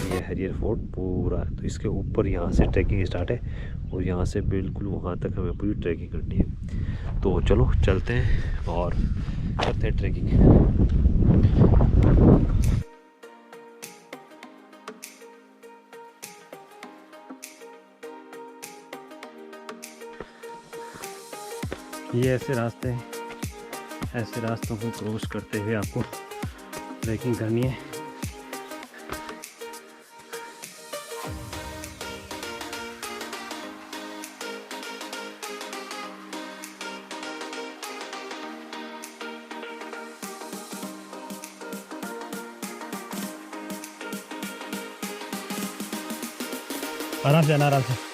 ये हरिहर फोर्ट पूरा, तो इसके ऊपर यहाँ से ट्रैकिंग स्टार्ट है और यहाँ से बिल्कुल वहाँ तक हमें पूरी ट्रैकिंग करनी है। तो चलो चलते हैं और करते हैं ट्रैकिंग। ये ऐसे रास्तों को क्रॉस करते हुए आपको ट्रैकिंग करनी है। आराम से आना, आराम से।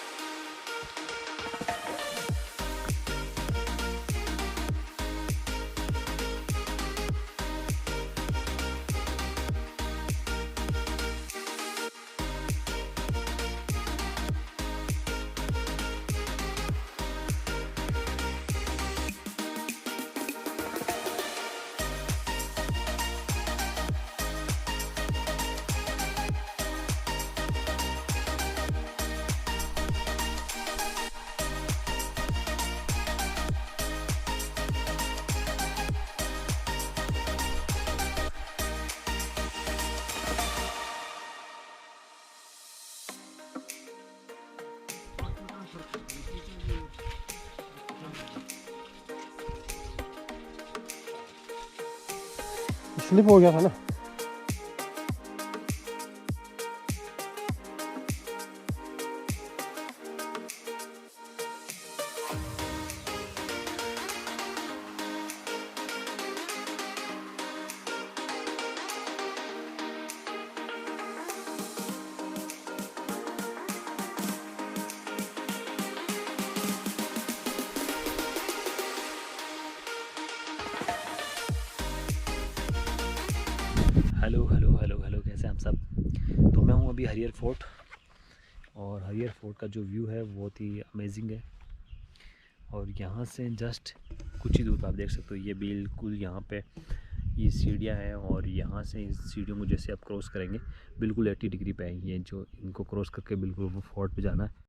स्लिप हो गया था ना। हेलो हेलो हेलो हेलो, कैसे हैं आप सब। तो मैं हूँ अभी हरिहर फोर्ट, और हरिहर फोर्ट का जो व्यू है बहुत ही अमेजिंग है। और यहाँ से जस्ट कुछ ही दूर पर आप देख सकते हो, ये बिल्कुल यहाँ पे ये सीढ़ियाँ हैं, और यहाँ से इस सीढ़ियों को जैसे आप क्रॉस करेंगे बिल्कुल 80 डिग्री पे आएंगी, ये जो इनको क्रॉस करके बिल्कुल वो फोर्ट पे जाना है।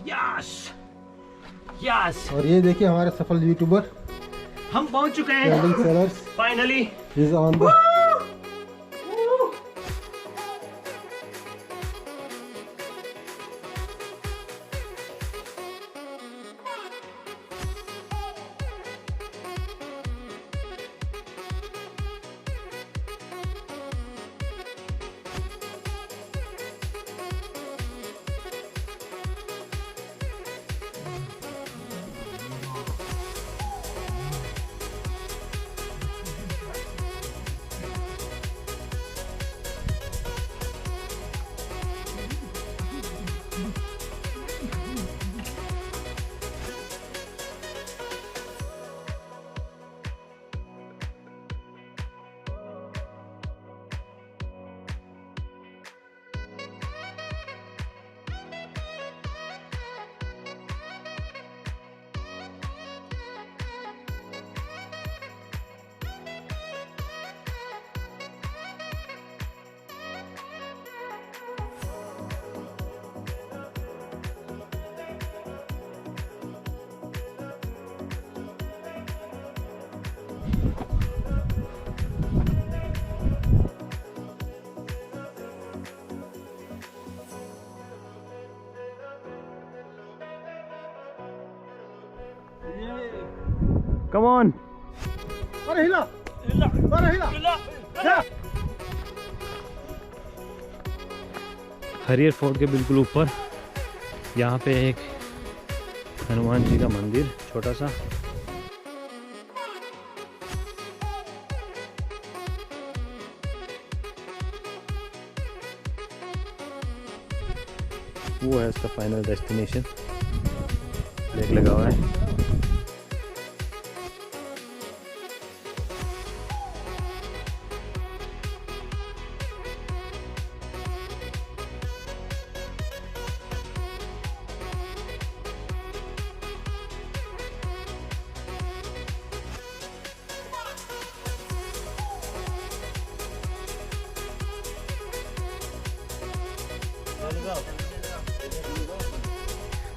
यस यस, और ये देखिए हमारे सफल यूट्यूबर, हम पहुंच चुके हैं finally is on the. Come on. अरे हिला, अरे हिला। हरिहर फोर्ट के बिल्कुल ऊपर यहाँ पे एक हनुमान जी का मंदिर छोटा सा। वो है इसका फाइनल डेस्टिनेशन। फ्लैग लगा हुआ है।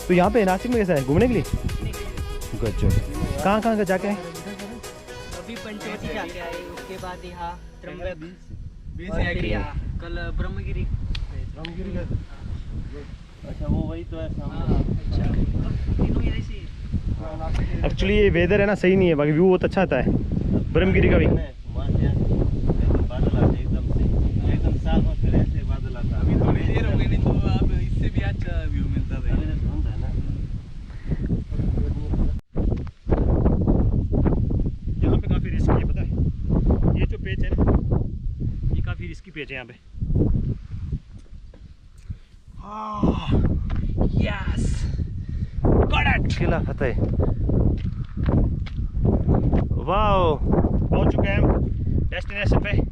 तो यहाँ पे नासिक में कैसा है घूमने के लिए? गजब। कहाँ कहाँ का जाके आए? अभी पंचवटी जाके आए, उसके बाद यहाँ कल ब्रह्मगिरी। अच्छा वो वही तो है तीनों यहीं से। एक्चुअली ये वेदर है ना सही नहीं है, बाकी व्यू बहुत अच्छा आता है ब्रह्मगिरी का भी। बादल आते एकदम से, एकदम साफ और फिर ऐसे बादल आता है। अभी थोड़ी देर हो गई, नहीं तो अब इससे भी अच्छा व्यू मिलता था। धुंध है ना। यहाँ पे काफ़ी रिस्की है, पता है? ये जो पेच है ना, ये काफ़ी रिस्की पेच है यहाँ पे। Yes, got it. Qila Fateh. Wow, पहुँच चुके हैं हम डेस्टिनेशन पे।